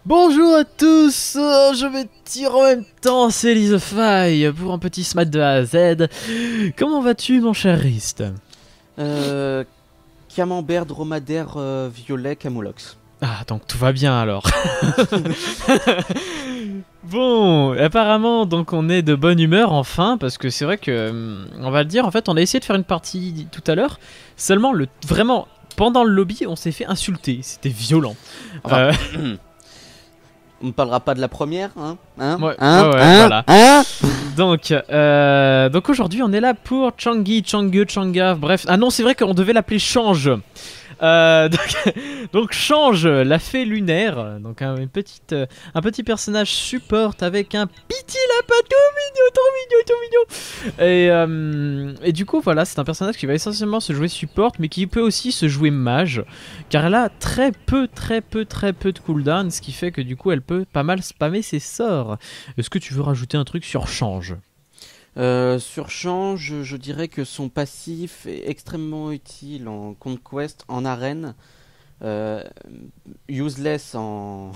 Bonjour à tous, je vais tirer en même temps, c'est Elizefy pour un petit smat de A à Z. Comment vas-tu mon cher Rist? Camembert, dromadaire, violet, camoulox. Ah, donc tout va bien alors. Bon, apparemment donc on est de bonne humeur enfin, parce que c'est vrai que, on va le dire, en fait on a essayé de faire une partie tout à l'heure, seulement vraiment, pendant le lobby on s'est fait insulter, c'était violent. Enfin, on ne parlera pas de la première, hein, voilà. Donc aujourd'hui on est là pour Changi, Changue, Changa, bref. Ah non, c'est vrai qu'on devait l'appeler Change. Donc Change, la fée lunaire, donc un petit personnage support avec un petit lapin tout mignon. Et du coup voilà, c'est un personnage qui va essentiellement se jouer support, mais qui peut aussi se jouer mage, car elle a très peu de cooldown, ce qui fait que du coup elle peut pas mal spammer ses sorts. Est-ce que tu veux rajouter un truc sur Change? Sur Change, je dirais que son passif est extrêmement utile en conquest, en arène, useless en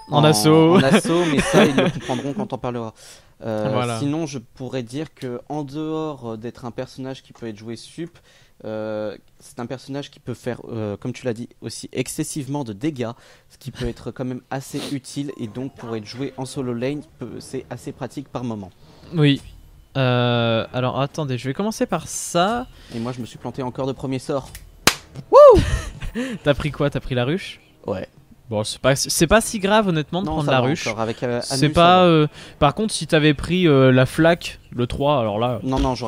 assaut. En assaut, mais ça ils le comprendront quand on parlera. Voilà. Sinon, je pourrais dire que en dehors d'être un personnage qui peut être joué sup, c'est un personnage qui peut faire, comme tu l'as dit, aussi excessivement de dégâts, ce qui peut être quand même assez utile, et donc pour être joué en solo lane, c'est assez pratique par moment. Oui. Alors attendez, je vais commencer par ça. Et moi je me suis planté encore de premier sort. Wouh. T'as pris quoi? T'as pris la ruche? Ouais. Bon, c'est pas si grave honnêtement de prendre la ruche. Avec, c'est pas. Par contre, si t'avais pris la flaque, le 3, alors là. Non, je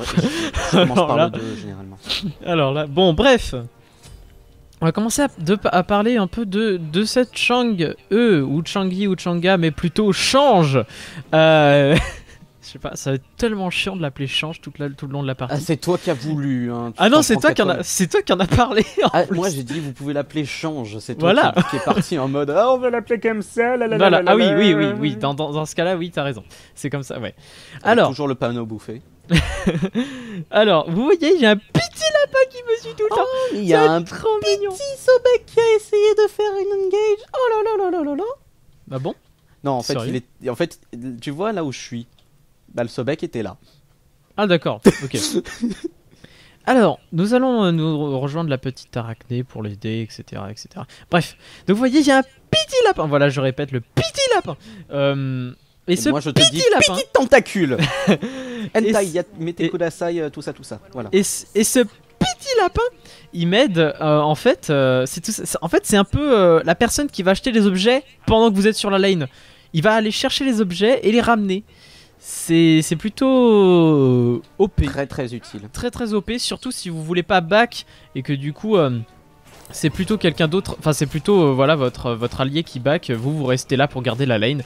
commence par le 2 généralement. Alors là, bon, bref. On va commencer à parler un peu de cette Chang ou Changi ou Changa, mais plutôt Change. Je sais pas, ça va être tellement chiant de l'appeler Change tout le long de la partie. Ah, c'est toi qui as voulu. Hein, ah non, c'est toi qui en a parlé. Moi j'ai dit vous pouvez l'appeler Change. C'est toi voilà. qui est parti en mode on va l'appeler comme ça. Voilà. Ah oui. Dans ce cas-là, oui, t'as raison. C'est comme ça, ouais. Alors toujours le panneau bouffé. Alors, vous voyez, j'ai un petit lapin qui me suit tout le temps. Il y a un petit Sobek qui a essayé de faire une engage. Oh là là. Ah bon? Non, en fait, tu vois là où je suis. Bah, le Sobek était là. Ah d'accord, ok. Alors, nous allons nous rejoindre la petite arachné pour l'aider, etc., etc. Bref, donc vous voyez, j'ai un petit lapin. Voilà, je répète, le petit lapin. Et ce moi je te dis lapin, petit tentacule. Hentai, Mete Kudasai, tout ça. Voilà. Et ce petit lapin, il m'aide. En fait, c'est un peu la personne qui va acheter les objets pendant que vous êtes sur la lane. Il va aller chercher les objets et les ramener. C'est plutôt OP. Très utile. Très OP, surtout si vous voulez pas back et que du coup c'est plutôt quelqu'un d'autre. Enfin, c'est plutôt voilà votre allié qui back. Vous restez là pour garder la lane.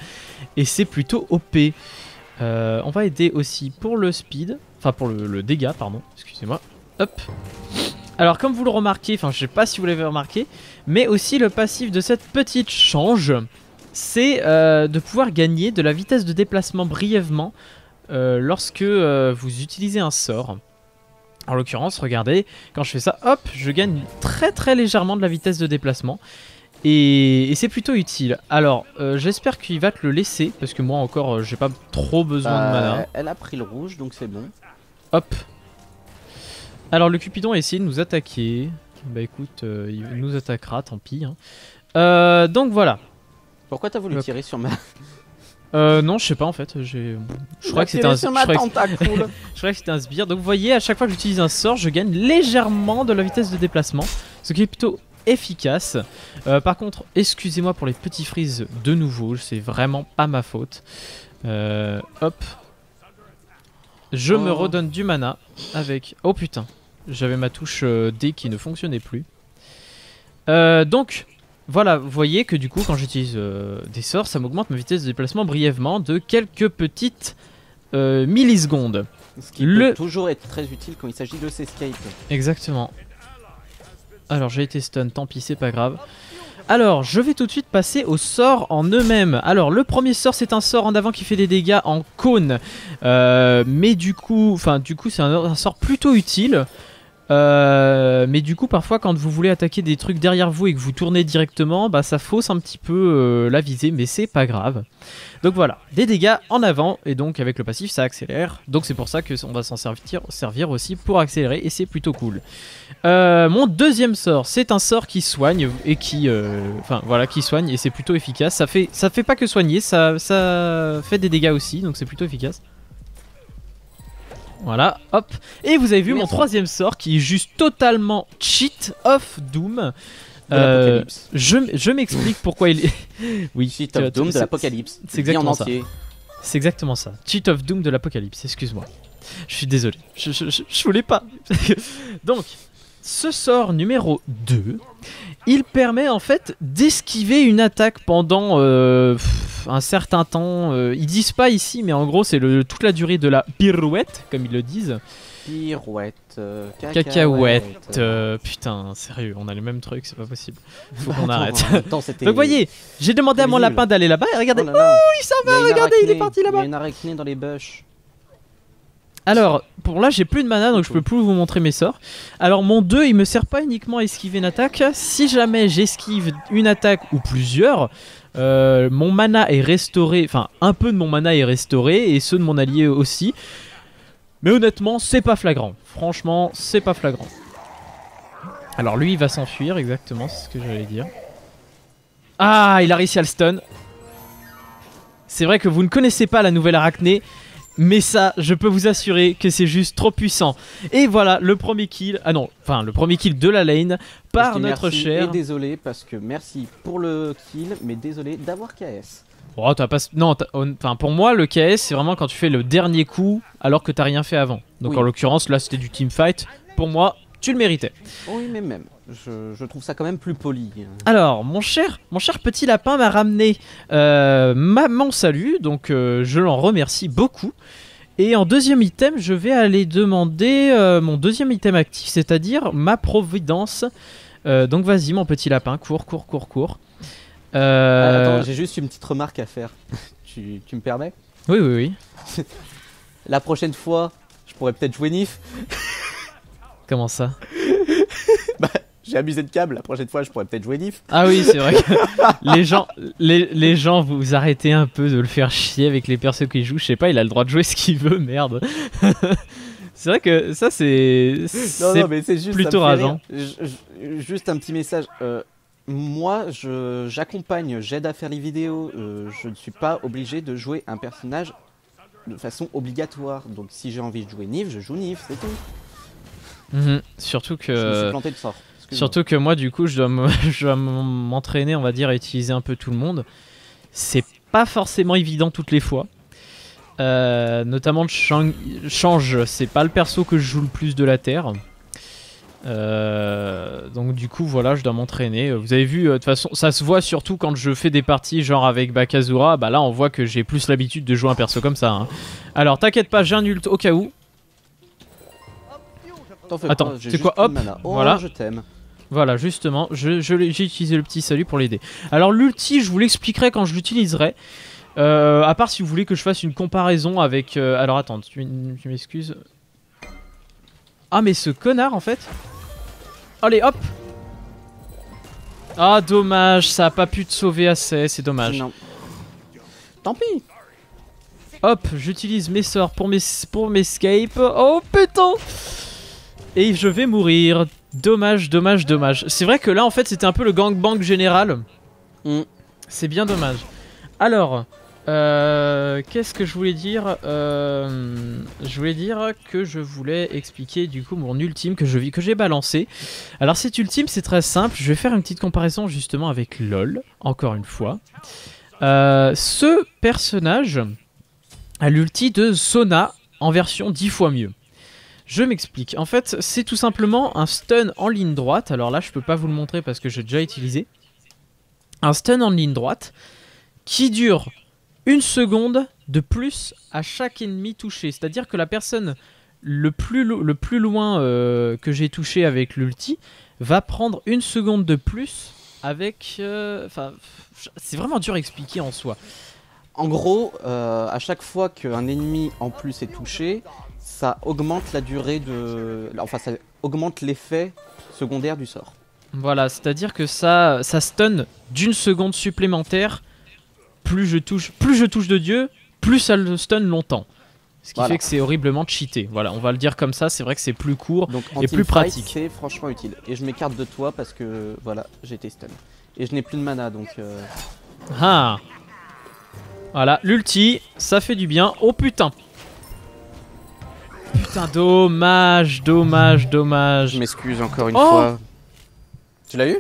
Et c'est plutôt OP. On va aider aussi pour le speed. Enfin, pour le dégât, pardon. Excusez-moi. Hop. Alors, comme vous le remarquez, enfin, je sais pas si vous l'avez remarqué, mais aussi le passif de cette petite Change, c'est de pouvoir gagner de la vitesse de déplacement brièvement lorsque vous utilisez un sort. En l'occurrence, regardez, quand je fais ça, hop, je gagne très légèrement de la vitesse de déplacement. Et c'est plutôt utile. Alors, j'espère qu'il va te le laisser, parce que moi encore, j'ai pas trop besoin de mana. Elle a pris le rouge, donc c'est bon. Hop. Alors, le Cupidon a essayé de nous attaquer. Bah écoute, il nous attaquera, tant pis. Hein. Donc voilà. Pourquoi t'as voulu tirer sur ma... non, je sais pas en fait. Je crois que c'était un sbire. Donc vous voyez, à chaque fois que j'utilise un sort, je gagne légèrement de la vitesse de déplacement, ce qui est plutôt efficace. Par contre, excusez-moi pour les petits freezes de nouveau, c'est vraiment pas ma faute. Hop. Je me redonne du mana avec... Oh putain, j'avais ma touche D qui ne fonctionnait plus. Donc... Voilà, vous voyez que du coup quand j'utilise des sorts, ça m'augmente ma vitesse de déplacement brièvement de quelques petites millisecondes. Ce qui peut toujours être très utile quand il s'agit de s'escape. Exactement. Alors j'ai été stun, tant pis, c'est pas grave. Alors je vais tout de suite passer aux sorts en eux-mêmes. Alors le premier sort, c'est un sort en avant qui fait des dégâts en cône. Mais du coup c'est un sort plutôt utile. Mais du coup, parfois, quand vous voulez attaquer des trucs derrière vous et que vous tournez directement, bah, ça fausse un petit peu la visée, mais c'est pas grave. Donc voilà, des dégâts en avant, et donc avec le passif, ça accélère. Donc c'est pour ça qu'on va s'en servir aussi pour accélérer, et c'est plutôt cool. Mon deuxième sort, c'est un sort qui soigne et qui, qui soigne et c'est plutôt efficace. Ça fait pas que soigner, ça fait des dégâts aussi, donc c'est plutôt efficace. Voilà, hop. Et vous avez vu mon troisième sort qui est juste totalement cheat of Doom. Je m'explique pourquoi il est. Oui, cheat of Doom de l'Apocalypse. C'est exactement ça. C'est exactement ça. Cheat of Doom de l'Apocalypse, excuse-moi. Je suis désolé. Je voulais pas. Donc, ce sort numéro 2, il permet en fait d'esquiver une attaque pendant un certain temps. Ils disent pas ici, mais en gros, c'est toute la durée de la pirouette, comme ils le disent. Pirouette, cacahuète. Putain, sérieux, on a le même truc, c'est pas possible. Faut qu'on arrête. Donc, vous voyez, j'ai demandé à mon lapin d'aller là-bas et regardez. Oh, il s'en va, regardez, il est parti là-bas. Il y a une arachné dans les bush. Alors, pour là, j'ai plus de mana, donc je peux plus vous montrer mes sorts. Alors, mon 2, il me sert pas uniquement à esquiver une attaque. Si jamais j'esquive une attaque ou plusieurs, mon mana est restauré. Enfin, un peu de mon mana est restauré, et ceux de mon allié aussi. Mais honnêtement, c'est pas flagrant. Franchement, c'est pas flagrant. Alors, lui, il va s'enfuir, exactement, c'est ce que j'allais dire. Ah, il a réussi à le stun. C'est vrai que vous ne connaissez pas la nouvelle arachné. Mais ça, je peux vous assurer que c'est juste trop puissant. Et voilà, le premier kill, le premier kill de la lane par notre cher. Et désolé parce que merci pour le kill, mais désolé d'avoir KS. Oh, t'as pas. Non, enfin pour moi, le KS, c'est vraiment quand tu fais le dernier coup alors que t'as rien fait avant. Donc oui. En l'occurrence, là, c'était du teamfight. Pour moi, tu le méritais. Oui, mais même. Je trouve ça quand même plus poli. Alors, mon cher petit lapin m'a ramené mon salut, donc je l'en remercie beaucoup. Et en deuxième item, je vais aller demander mon deuxième item actif, c'est-à-dire ma providence. Donc vas-y mon petit lapin, cours. Attends, j'ai juste une petite remarque à faire. tu me permets? Oui. La prochaine fois, je pourrais peut-être jouer Nif. Comment ça? Bah, j'ai abusé de câble, la prochaine fois je pourrais peut-être jouer Nif. Ah oui, c'est vrai que les gens, vous arrêtez un peu de le faire chier avec les persos qui jouent. Je sais pas, il a le droit de jouer ce qu'il veut, merde. C'est vrai que ça c'est mais c'est juste plutôt rageant. Juste un petit message. Moi, j'accompagne, j'aide à faire les vidéos. Je ne suis pas obligé de jouer un personnage de façon obligatoire. Donc si j'ai envie de jouer Nif, je joue Nif, c'est tout. Surtout que. Je me suis planté de sort. Surtout que moi, du coup, je dois m'entraîner, on va dire, à utiliser un peu tout le monde. C'est pas forcément évident toutes les fois. Notamment le change, c'est pas le perso que je joue le plus de la Terre. Donc du coup, voilà, je dois m'entraîner. Vous avez vu, de toute façon, ça se voit surtout quand je fais des parties genre avec Bakazura. Bah là, on voit que j'ai plus l'habitude de jouer un perso comme ça. Hein. Alors, t'inquiète pas, j'ai un ult au cas où. Attends, c'est quoi? Hop, voilà. Je t'aime. Voilà, justement, j'ai utilisé le petit salut pour l'aider. Alors l'ulti, je vous l'expliquerai quand je l'utiliserai. À part si vous voulez que je fasse une comparaison avec... alors attends, tu m'excuses. Ah mais ce connard en fait. Allez, hop. Ah dommage, ça a pas pu te sauver assez, c'est dommage. Non. Tant pis. Hop, j'utilise mes sorts pour m'escape. Oh putain. Et je vais mourir. Dommage. C'est vrai que là en fait c'était un peu le gangbang général. C'est bien dommage. Alors, qu'est-ce que je voulais dire? Je voulais dire que je voulais expliquer du coup mon ultime que j'ai balancé. Alors cet ultime c'est très simple. Je vais faire une petite comparaison justement avec LOL, encore une fois. Ce personnage a l'ulti de Sona en version 10 fois mieux. Je m'explique. En fait, c'est tout simplement un stun en ligne droite. Alors là, je peux pas vous le montrer parce que j'ai déjà utilisé. Un stun en ligne droite qui dure 1 seconde de plus à chaque ennemi touché. C'est-à-dire que la personne le plus loin que j'ai touché avec l'ulti va prendre 1 seconde de plus avec... Enfin, c'est vraiment dur à expliquer en soi. En gros, à chaque fois qu'un ennemi en plus est touché... ça augmente la durée de... Enfin, ça augmente l'effet secondaire du sort. Voilà, c'est-à-dire que ça stun d'une seconde supplémentaire. Plus je touche de Dieu, plus ça le stun longtemps. Ce qui fait que c'est horriblement cheaté. Voilà, on va le dire comme ça, c'est vrai que c'est plus court donc, et plus pratique. C'est franchement utile. Et je m'écarte de toi parce que voilà, j'ai été stun. Et je n'ai plus de mana donc... Ah. Voilà, l'ulti, ça fait du bien. Oh putain. Putain, dommage. Je m'excuse encore une fois. Tu l'as eu?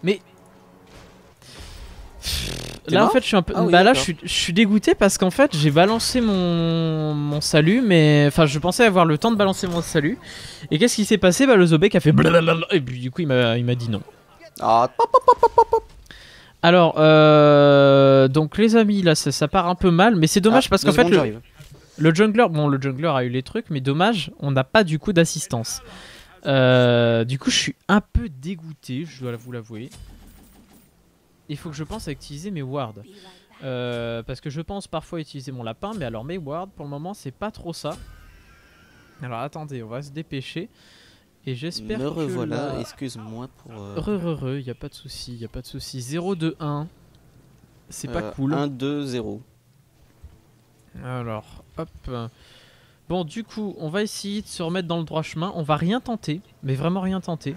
Mais... Là en fait je suis un peu... oui, là je suis dégoûté parce qu'en fait j'ai balancé mon salut, mais... Enfin je pensais avoir le temps de balancer mon salut. Et qu'est-ce qui s'est passé? Bah le Zobek a fait blablabla. Et puis du coup il m'a dit non. Ah, alors donc les amis là ça part un peu mal. Mais c'est dommage parce qu'en fait le jungler... Bon le jungler a eu les trucs, mais dommage on n'a pas du coup d'assistance. Du coup je suis un peu dégoûté, je dois vous l'avouer. Il faut que je pense à utiliser mes wards. Parce que je pense parfois utiliser mon lapin, mais alors mes wards pour le moment c'est pas trop ça. Alors attendez, on va se dépêcher. Et j'espère que... Me revoilà, excuse-moi pour... y a pas de souci, y a pas de souci. 0-2-1. C'est pas cool. 1-2-0. Alors, hop. Bon, du coup, on va essayer de se remettre dans le droit chemin. On va rien tenter, mais vraiment rien tenter.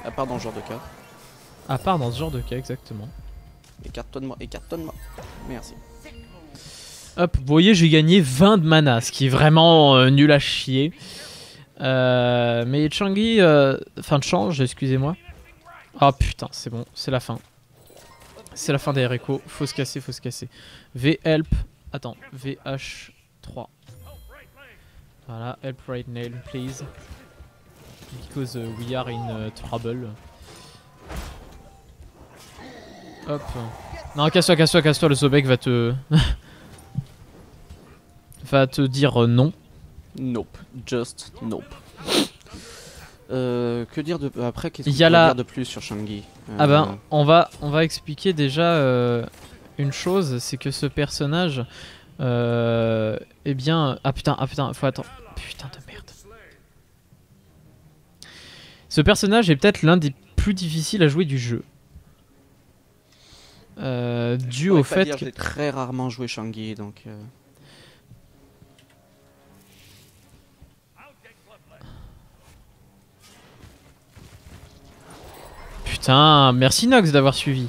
À part dans ce genre de cas. À part dans ce genre de cas, exactement. Écarte-toi de moi, écarte-toi de moi. Merci. Hop, vous voyez, j'ai gagné 20 de mana, ce qui est vraiment nul à chier. Mais Changi, fin de change, excusez-moi. Oh putain, c'est bon, c'est la fin. C'est la fin des Echo, faut se casser, faut se casser. V-help, attends, VH3. Voilà, help right now, please. Because we are in trouble. Hop. Non, casse-toi, le Zobek va te... va te dire non. Nope, just nope. Que dire de... Après, qu'est-ce qu'on peut dire de plus sur Changi? Ah ben, on va expliquer déjà une chose, c'est que ce personnage... eh bien... Ah putain, faut attendre. Putain de merde. Ce personnage est peut-être l'un des plus difficiles à jouer du jeu. Dû au fait que... J'ai très rarement joué Changi, donc... Putain, merci Nox d'avoir suivi.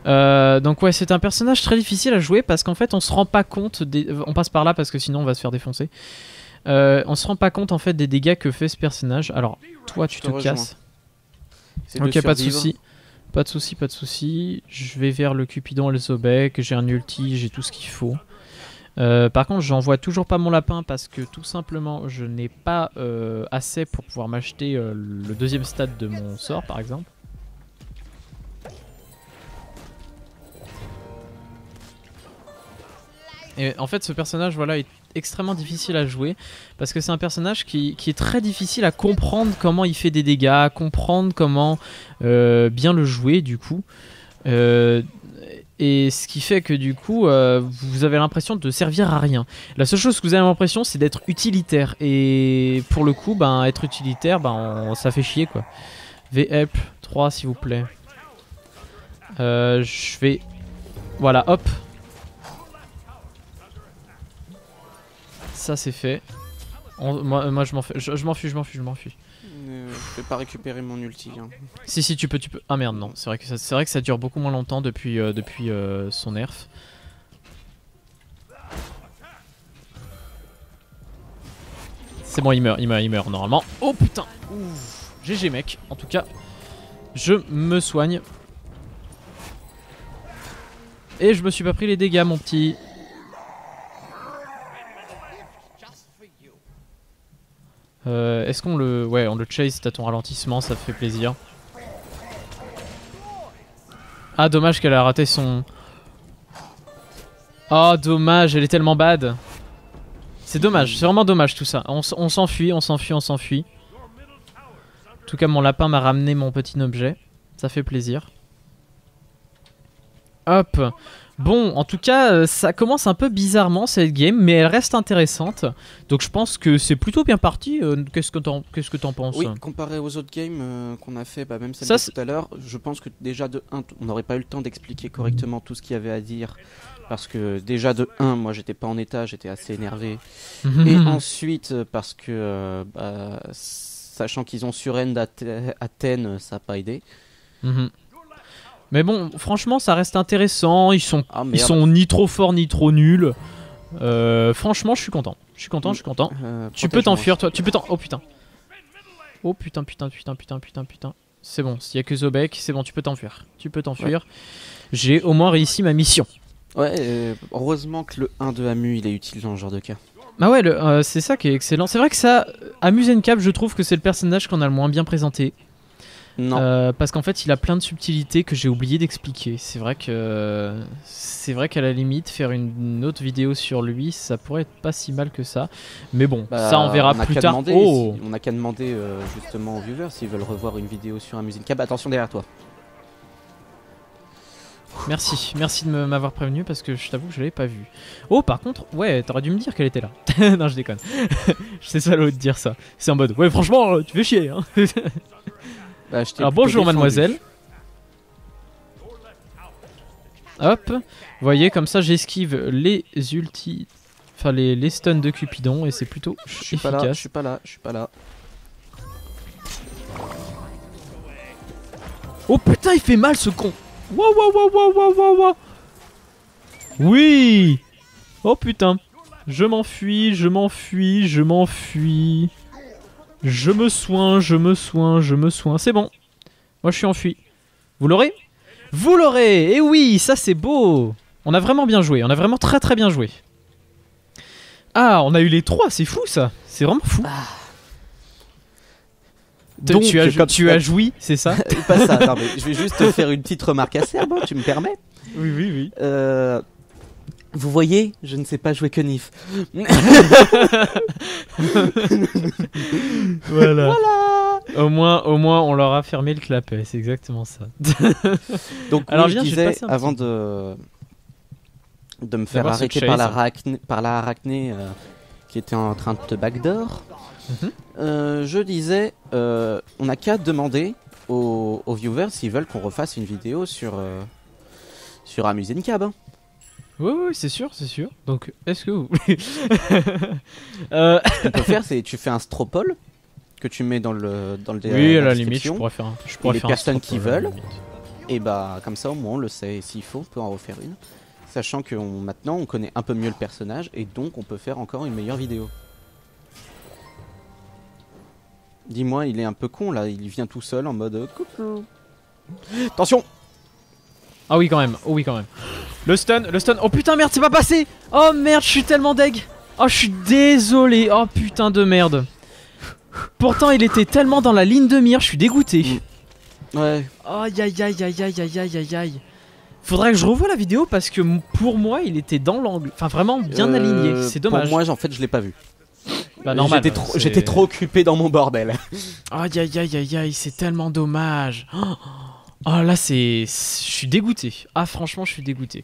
Donc ouais, c'est un personnage très difficile à jouer parce qu'en fait on se rend pas compte on passe par là parce que sinon on va se faire défoncer. On se rend pas compte en fait des dégâts que fait ce personnage. Alors toi tu te casses. Ok, pas de souci. Pas de souci. Je vais vers le Cupidon et le Zobek, j'ai un ulti, j'ai tout ce qu'il faut. Par contre j'envoie toujours pas mon lapin parce que tout simplement je n'ai pas assez pour pouvoir m'acheter le deuxième stade de mon sort par exemple. Et en fait ce personnage voilà est extrêmement difficile à jouer parce que c'est un personnage qui est très difficile à comprendre comment il fait des dégâts, à comprendre comment bien le jouer du coup. Et ce qui fait que du coup vous avez l'impression de servir à rien. La seule chose que vous avez l'impression c'est d'être utilitaire. Et pour le coup être utilitaire ça fait chier quoi. V-help 3 s'il vous plaît. Je vais... Voilà hop. Ça c'est fait. Moi je m'enfuis. Je vais pas récupérer mon ulti. Hein. Si tu peux. Ah merde non, c'est vrai que ça dure beaucoup moins longtemps depuis son nerf. C'est bon, il meurt normalement. Oh putain. Ouf. GG mec, en tout cas. Je me soigne. Et je me suis pas pris les dégâts mon petit. Est-ce qu'on le... Ouais, on le chase, t'as ton ralentissement, ça fait plaisir. Ah, dommage qu'elle a raté son... Oh, dommage, elle est tellement bad. C'est dommage, c'est vraiment dommage tout ça. On s'enfuit. En tout cas, mon lapin m'a ramené mon petit objet. Ça fait plaisir. Hop. Bon, en tout cas, ça commence un peu bizarrement cette game, mais elle reste intéressante. Donc je pense que c'est plutôt bien parti. Qu'est-ce que t'en penses? Oui, comparé aux autres games qu'on a fait, même celle Ça, de tout à l'heure, je pense que déjà de 1, on n'aurait pas eu le temps d'expliquer correctement tout ce qu'il y avait à dire. Parce que déjà de 1, moi j'étais pas en état, j'étais assez énervé. Et ensuite, parce que sachant qu'ils ont surend Athènes, ça n'a pas aidé. Mais bon, franchement, ça reste intéressant. Ils sont ni trop forts ni trop nuls. Franchement, je suis content. Je suis content. Tu peux t'enfuir, toi. Tu peux t'en. Oh putain. Oh putain. C'est bon. S'il y a que Zobek, c'est bon. Tu peux t'enfuir. Ouais. J'ai au moins réussi ma mission. Ouais. Heureusement que le 1 de Amu, il est utile dans ce genre de cas. Bah ouais, c'est ça qui est excellent. C'est vrai que ça, Amu Cap, je trouve que c'est le personnage qu'on a le moins bien présenté. Non. Parce qu'en fait il a plein de subtilités que j'ai oublié d'expliquer. C'est vrai qu'à la limite faire une autre vidéo sur lui ça pourrait être pas si mal que ça. Mais bon, ça on verra plus tard. On n'a qu'à demander justement aux viewers s'ils veulent revoir une vidéo sur un Music Cab. Attention derrière toi. Merci de m'avoir prévenu parce que je t'avoue que je l'avais pas vu. Oh par contre, ouais, t'aurais dû me dire qu'elle était là. Non je déconne. C'est salaud de dire ça. C'est en mode, ouais franchement tu fais chier hein. Alors bonjour mademoiselle. Hop, vous voyez comme ça j'esquive les ulti, enfin les stuns de Cupidon et c'est plutôt efficace. Je suis pas là. Oh putain il fait mal ce con. Waouh. Oui. Oh putain. Je m'enfuis. Je me soins. C'est bon. Moi je suis enfui. Vous l'aurez? Vous l'aurez. Et oui, ça c'est beau. On a vraiment bien joué. On a vraiment très très bien joué. Ah, on a eu les 3. C'est fou ça. C'est vraiment fou. Donc tu as joui, c'est ça? Pas ça. Non, mais je vais juste te faire une petite remarque acerbe, tu me permets? Oui. Vous voyez, je ne sais pas jouer que Nif. Voilà. Au moins, on leur a fermé le clapet, c'est exactement ça. Donc, alors, je disais, avant de me faire arrêter par la arachné qui était en train de te backdoor, je disais, on n'a qu'à demander aux viewers s'ils veulent qu'on refasse une vidéo sur Amuse Cab. Hein. Oui, c'est sûr. Donc, est-ce que vous... Ce qu'on peut faire, c'est tu fais un stropole que tu mets dans le oui, à la limite, je pourrais faire les personnes qui veulent. Et bah, comme ça, au moins, on le sait. S'il faut, on peut en refaire une. Sachant que maintenant, on connaît un peu mieux le personnage et donc, on peut faire encore une meilleure vidéo. Dis-moi, il est un peu con là. Il vient tout seul en mode coucou. Attention! Ah oui, quand même. Le stun. Oh putain, merde, c'est pas passé. Oh merde, je suis tellement deg. Oh, je suis désolé. Oh putain de merde. Pourtant, il était tellement dans la ligne de mire, je suis dégoûté. Ouais. Aïe. Faudrait que je revoie la vidéo parce que pour moi, il était dans l'angle. Enfin, vraiment bien aligné. C'est dommage. Pour moi, en fait, je l'ai pas vu. Bah, normal. J'étais trop occupé dans mon bordel. Aïe, c'est tellement dommage. Oh là, je suis dégoûté. Ah, franchement, je suis dégoûté.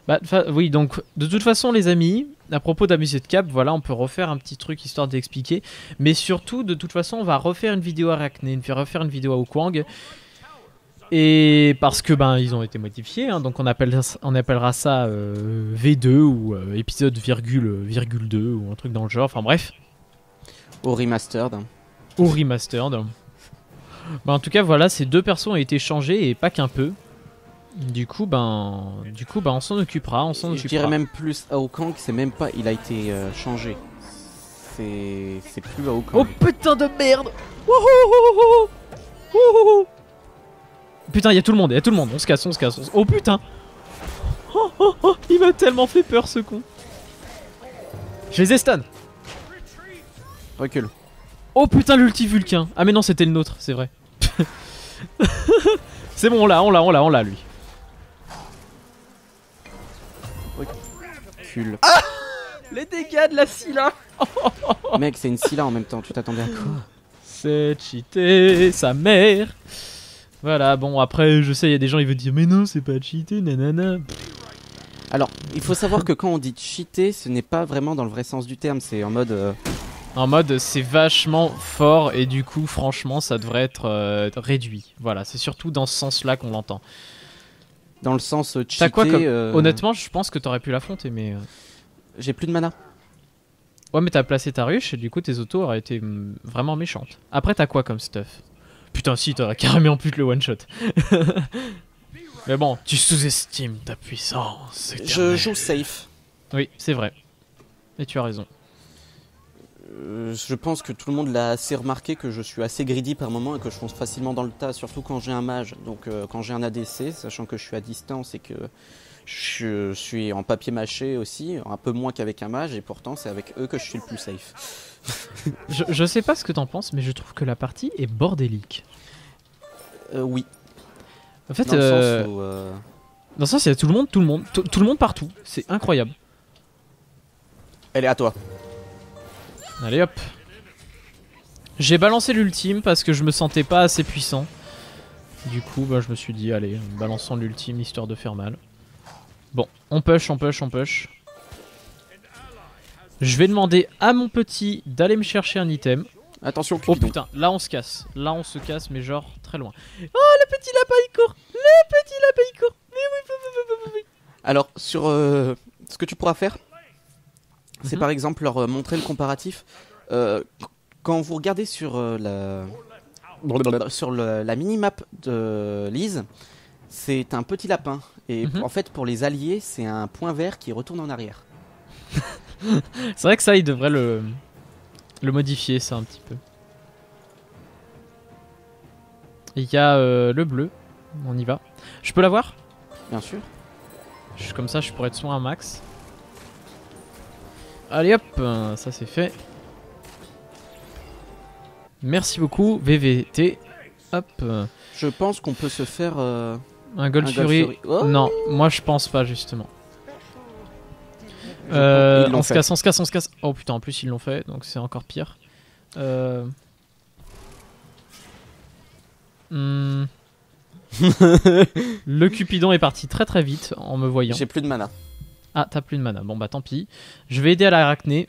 Bah, oui, donc, de toute façon, les amis, à propos d'Amuse Cap, voilà, on peut refaire un petit truc histoire d'expliquer. Mais surtout, de toute façon, on va refaire une vidéo à Arachné, refaire une vidéo à Okwang. Et parce que, ils ont été modifiés, hein, donc on appellera ça V2 ou épisode virgule 2 ou un truc dans le genre, enfin bref. Au remastered. En tout cas, voilà, ces deux persos ont été changés et pas qu'un peu. Du coup, on s'en occupera, Je dirais même plus à Okang, c'est même pas, il a été changé. C'est plus à Okang. Oh putain de merde! Wouhou! Putain, il y a tout le monde, on se casse. Oh putain! Il m'a tellement fait peur ce con. Je les ai stun. Recule. Oh putain, l'ulti Vulcain. Ah mais non, c'était le nôtre, c'est vrai. C'est bon, on l'a lui. Recule. Ah, les dégâts de la Scylla. Mec, c'est une Scylla en même temps, tu t'attendais à quoi? C'est cheaté, sa mère. Voilà, bon après je sais, il y a des gens ils veulent dire mais non c'est pas cheaté, nanana. Alors, il faut savoir que quand on dit cheater, ce n'est pas vraiment dans le vrai sens du terme, c'est en mode... En mode c'est vachement fort et du coup franchement ça devrait être réduit. Voilà, c'est surtout dans ce sens-là qu'on l'entend. Dans le sens cheater... T'as quoi comme... Honnêtement je pense que t'aurais pu l'affronter mais... J'ai plus de mana. Ouais mais t'as placé ta ruche et du coup tes autos auraient été vraiment méchantes. Après t'as quoi comme stuff? Putain si t'aurais carrément pu le one shot. Mais bon, tu sous-estimes ta puissance. Je joue safe. Oui, c'est vrai. Et tu as raison. Je pense que tout le monde l'a assez remarqué que je suis assez greedy par moment et que je fonce facilement dans le tas, surtout quand j'ai un mage. Donc quand j'ai un ADC, sachant que je suis à distance et que je suis en papier mâché aussi, un peu moins qu'avec un mage, et pourtant c'est avec eux que je suis le plus safe. Je sais pas ce que t'en penses, mais je trouve que la partie est bordélique. Oui. En fait, dans le sens où, dans le sens, il y a tout le monde partout. C'est incroyable. Elle est à toi. Allez hop. J'ai balancé l'ultime parce que je me sentais pas assez puissant. Du coup, bah, je me suis dit, allez, balançons l'ultime histoire de faire mal. Bon, on push, on push, on push. Je vais demander à mon petit d'aller me chercher un item. Attention, Oh Cupidon. putain, là on se casse. Là on se casse, mais genre très loin. Oh, le petit lapin il court. Le petit lapin il court. Mais oui. Alors, sur ce que tu pourras faire, c'est Mhm. par exemple leur montrer le comparatif. Quand vous regardez sur la minimap de Lise, c'est un petit lapin. Et Mhm. en fait, pour les alliés, c'est un point vert qui retourne en arrière. C'est vrai que ça, il devrait le modifier, ça un petit peu. Il y a le bleu. On y va. Je peux l'avoir? Bien sûr. Comme ça, je pourrais être soin un max. Allez hop, ça c'est fait. Merci beaucoup, VVT. Hop. Je pense qu'on peut se faire Un Gold un Fury. Oh, Non, moi je pense pas justement. ils l'ont On se fait. casse, on se casse, on se casse. Oh putain, en plus ils l'ont fait, donc c'est encore pire. Hmm. Le Cupidon est parti très très vite en me voyant. J'ai plus de mana. Ah, t'as plus de mana. Bon bah tant pis. Je vais aider à l'arachné.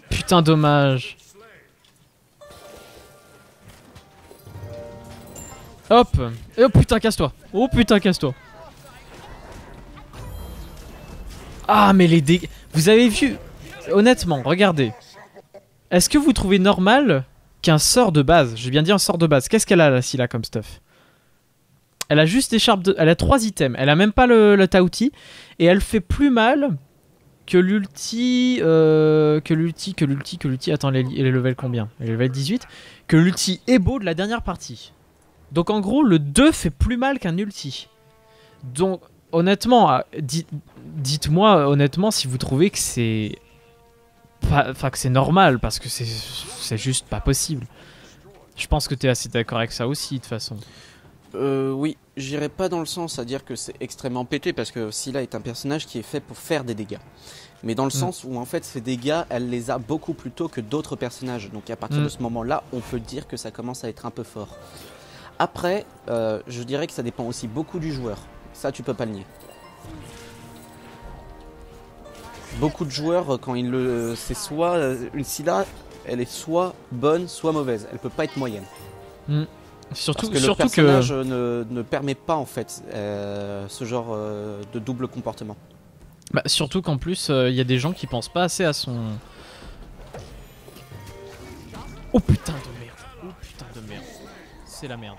Putain, dommage. Hop. Et oh putain, casse-toi. Oh putain, casse-toi. Ah, mais les dégâts. Vous avez vu? Honnêtement, regardez. Est-ce que vous trouvez normal qu'un sort de base, j'ai bien dit un sort de base, qu'est-ce qu'elle a là, Scylla, comme stuff? Elle a juste écharpe de... Elle a 3 items. Elle a même pas le Taouti. Et elle fait plus mal que l'ulti... Que l'ulti... Attends, elle est level combien? Elle est level 18. Que l'ulti Ebo de la dernière partie. Donc en gros, le 2 fait plus mal qu'un ulti. Donc honnêtement, dites-moi honnêtement si vous trouvez que c'est... Enfin que c'est normal, parce que c'est juste pas possible. Je pense que t'es assez d'accord avec ça aussi, de toute façon. Oui, j'irai pas dans le sens à dire que c'est extrêmement pété parce que Scylla est un personnage qui est fait pour faire des dégâts. Mais dans le sens où en fait ces dégâts, elle les a beaucoup plus tôt que d'autres personnages. Donc à partir de ce moment-là, on peut dire que ça commence à être un peu fort. Après, je dirais que ça dépend aussi beaucoup du joueur. Ça, tu peux pas le nier. Beaucoup de joueurs, quand ils le... C'est soit... une Scylla, elle est soit bonne, soit mauvaise. Elle peut pas être moyenne. Surtout, Parce que le personnage ne permet pas en fait ce genre de double comportement. Bah, surtout qu'en plus, il y a des gens qui pensent pas assez à son... Oh putain de merde. Oh putain de merde. C'est la merde.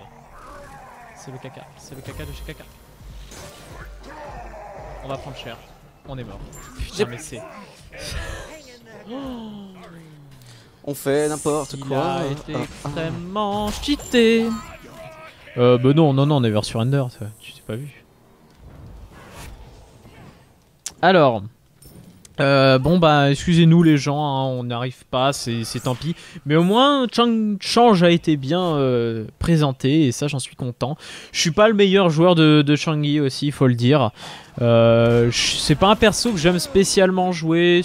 C'est le caca. C'est le caca de chez caca. On va prendre cher. On est mort. Putain mais c'est... On fait n'importe quoi. Il a été extrêmement cheaté. Bah non, on est vers surrender, tu t'es pas vu. Alors, bon bah excusez-nous les gens, hein, on n'arrive pas, c'est tant pis. Mais au moins Change a été bien présenté et ça j'en suis content. Je suis pas le meilleur joueur de Changi aussi, il faut le dire. C'est pas un perso que j'aime spécialement jouer,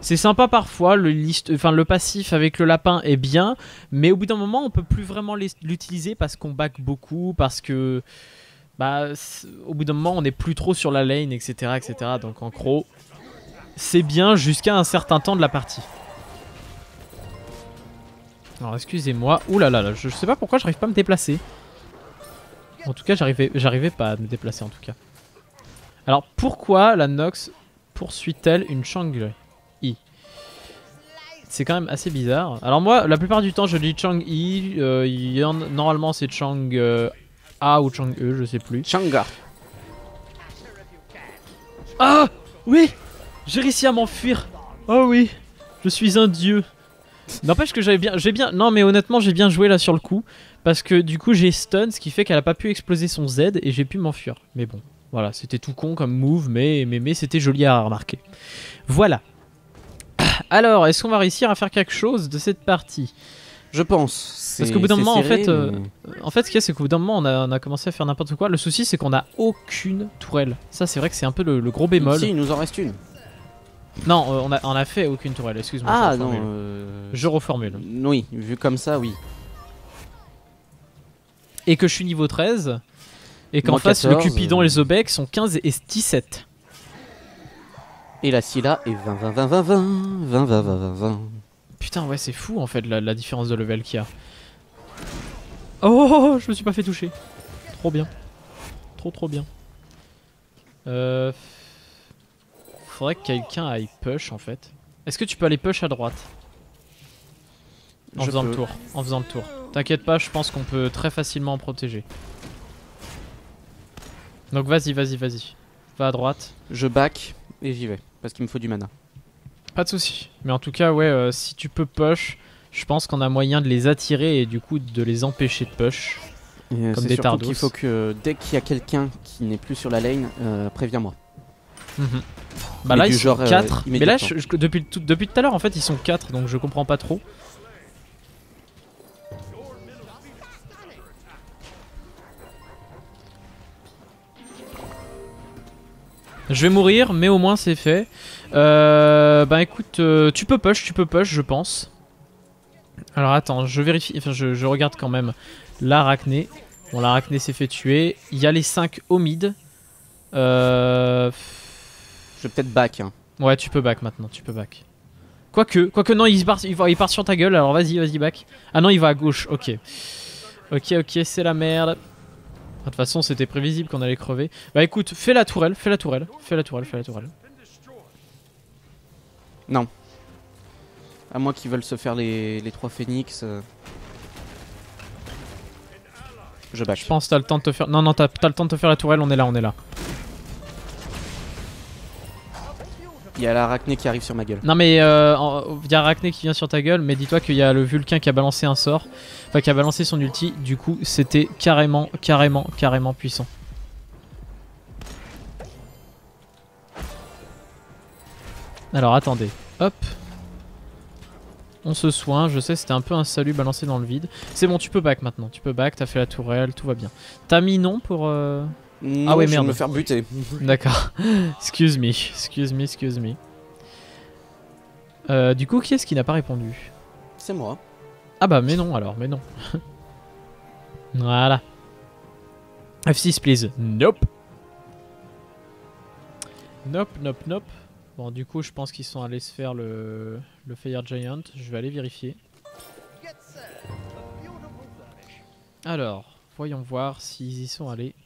c'est sympa parfois, le passif avec le lapin est bien, mais au bout d'un moment on peut plus vraiment l'utiliser parce qu'on back beaucoup, parce que bah, au bout d'un moment, on n'est plus trop sur la lane, etc., etc. Donc en gros, c'est bien jusqu'à un certain temps de la partie. Alors excusez-moi. Ouh là là, là, je sais pas pourquoi j'arrive pas à me déplacer. En tout cas, j'arrivais pas à me déplacer en tout cas. Alors pourquoi la Nox poursuit-elle une Chang-Yi? C'est quand même assez bizarre. Alors moi, la plupart du temps, je dis Chang-Yi. Normalement, c'est Chang A ou Chang-E, je sais plus. Changa. Ah oui, j'ai réussi à m'enfuir. Oh oui, je suis un dieu. N'empêche que j'ai bien... Non mais honnêtement, j'ai bien joué là sur le coup. Parce que du coup, j'ai stun, ce qui fait qu'elle a pas pu exploser son Z et j'ai pu m'enfuir. Mais bon, voilà, c'était tout con comme move, mais c'était joli à remarquer. Voilà. Alors, est-ce qu'on va réussir à faire quelque chose de cette partie? Je pense. Parce qu'au bout d'un moment, serré, en fait, ce qu'il y a, c'est qu'au bout d'un moment, on a commencé à faire n'importe quoi. Le souci, c'est qu'on a aucune tourelle. Ça, c'est vrai que c'est un peu le gros bémol. Si, il nous en reste une. Non, on a fait aucune tourelle, excuse-moi. Ah non. Je reformule. Oui, vu comme ça, oui. Et que je suis niveau 13. Et qu'en Moi, face, 14, le Cupidon et le Zobek sont 15 et 17. Et la Scylla est 20, 20, 20, 20, 20, 20, 20, 20, 20, 20. Putain, ouais, c'est fou en fait la différence de level qu'il y a. Oh, je me suis pas fait toucher. Trop bien. Trop bien. Faudrait que quelqu'un aille push en fait. Est-ce que tu peux aller push à droite? En faisant le tour. En faisant le tour. T'inquiète pas, je pense qu'on peut très facilement en protéger. Donc vas-y. Va à droite. Je back et j'y vais. Parce qu'il me faut du mana. Pas de soucis. Mais en tout cas, ouais, si tu peux push, je pense qu'on a moyen de les attirer et du coup de les empêcher de push. Comme des tardos. Il faut que dès qu'il y a quelqu'un qui n'est plus sur la lane, préviens-moi. Bah là ils sont 4. Mais là depuis tout à l'heure en fait ils sont 4 donc je comprends pas trop. Je vais mourir mais au moins c'est fait. Bah écoute, tu peux push je pense. Alors attends, je vérifie, enfin je regarde quand même l'Arachné. Bon l'Arachné s'est fait tuer. Il y a les 5 au mid. Je vais peut-être back. Hein. Ouais, tu peux back maintenant, tu peux back. Quoique non, il part sur ta gueule, alors vas-y back. Ah non, il va à gauche, ok. Ok, c'est la merde. De toute façon, c'était prévisible qu'on allait crever. Bah écoute, fais la tourelle. Non. À moins qu'ils veulent se faire les 3 phoenix. Je back. Je pense que t'as le temps de te faire... Non, t'as le temps de te faire la tourelle, on est là. Il y a l'Arachné qui arrive sur ma gueule. Non mais il y a Arachné qui vient sur ta gueule, mais dis-toi qu'il y a le Vulcain qui a balancé un sort. Enfin qui a balancé son ulti, du coup c'était carrément puissant. Alors attendez, hop. On se soigne, je sais c'était un peu un salut balancé dans le vide. C'est bon, tu peux back maintenant, t'as fait la tourelle, tout va bien. T'as mis non pour... Non, ah ouais, je merde. vais me faire buter. D'accord. excuse me. Du coup, qui est-ce qui n'a pas répondu? C'est moi. Ah bah mais non alors, mais non. Voilà. F6 please. Nope. Nope. Bon du coup je pense qu'ils sont allés se faire le Fire Giant. Je vais aller vérifier. Alors, voyons voir s'ils y sont allés.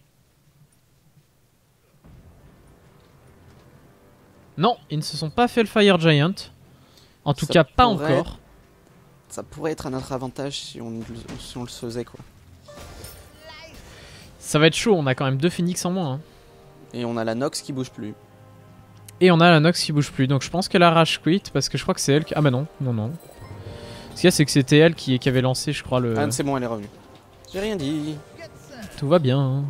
Non, ils ne se sont pas fait le Fire Giant. En tout cas, pas encore. Ça pourrait être à notre avantage si on le faisait, quoi. Ça va être chaud, on a quand même 2 phoenix en moins. Hein. Et on a la Nox qui bouge plus. Donc je pense qu'elle a rage quit parce que je crois que c'est elle qui... Ah bah non. Ce qu'il y a, c'est que c'était elle qui avait lancé, je crois, le... Ah, c'est bon, elle est revenue. J'ai rien dit. Tout va bien. Hein.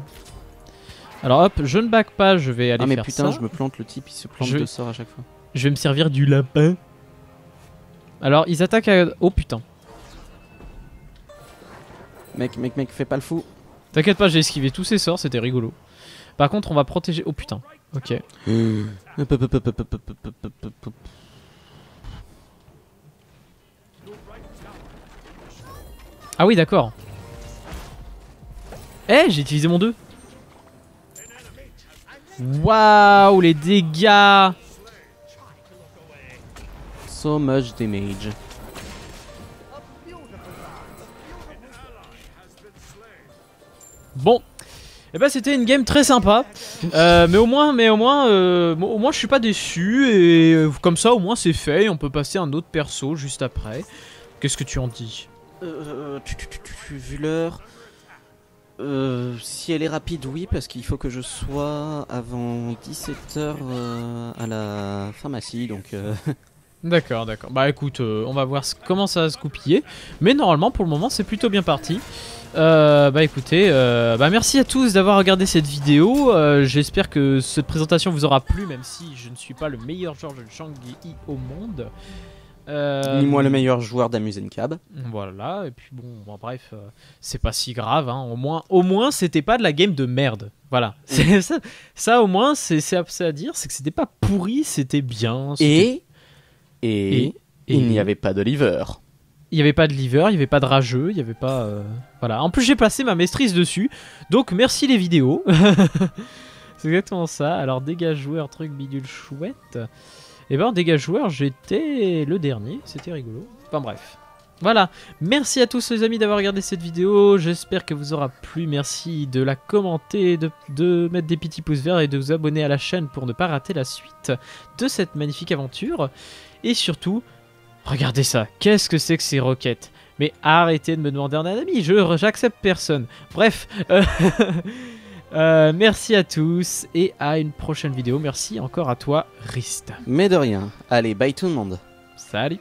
Alors hop, je ne back pas, je vais aller faire ça. Ah mais putain, je me plante, le type il se plante de sort à chaque fois. Je vais me servir du lapin. Alors ils attaquent à... Oh putain. Mec, fais pas le fou. T'inquiète pas, j'ai esquivé tous ces sorts, c'était rigolo. Par contre, on va protéger... Oh putain, ok. Ah oui, d'accord. Eh, j'ai utilisé mon 2. Waouh, les dégâts. So much damage. Bon, et bah c'était une game très sympa, mais au moins je suis pas déçu et comme ça au moins c'est fait et on peut passer à un autre perso juste après. Qu'est-ce que tu en dis? Vu l'heure, si elle est rapide, oui, parce qu'il faut que je sois avant 17h à la pharmacie, donc... D'accord, d'accord. Bah écoute, on va voir comment ça va se goupiller, mais normalement pour le moment c'est plutôt bien parti. Bah écoutez, bah merci à tous d'avoir regardé cette vidéo. J'espère que cette présentation vous aura plu, même si je ne suis pas le meilleur joueur de Shangri au monde. Ni moi le meilleur joueur d'Amuse Cab. Voilà, et puis bon bref, c'est pas si grave, hein. Au moins c'était pas de la game de merde. Voilà, ça au moins c'est à dire, c'est que c'était pas pourri, c'était bien. Et il n'y avait pas d'Oliver. Il n'y avait pas de liver, il n'y avait pas de rageux, il n'y avait pas... Voilà. En plus j'ai passé ma maîtrise dessus, donc merci les vidéos. C'est exactement ça. Alors dégâts joueur, truc bidule chouette. Et ben en dégâts joueur j'étais le dernier, c'était rigolo. Enfin bref. Voilà, merci à tous les amis d'avoir regardé cette vidéo, j'espère que vous aura plu, merci de la commenter, de mettre des petits pouces verts et de vous abonner à la chaîne pour ne pas rater la suite de cette magnifique aventure. Et surtout... regardez ça, qu'est-ce que c'est que ces roquettes? Mais arrêtez de me demander un ami, j'accepte personne. Bref, merci à tous et à une prochaine vidéo. Merci encore à toi, Rist. Mais de rien. Allez, bye tout le monde. Salut.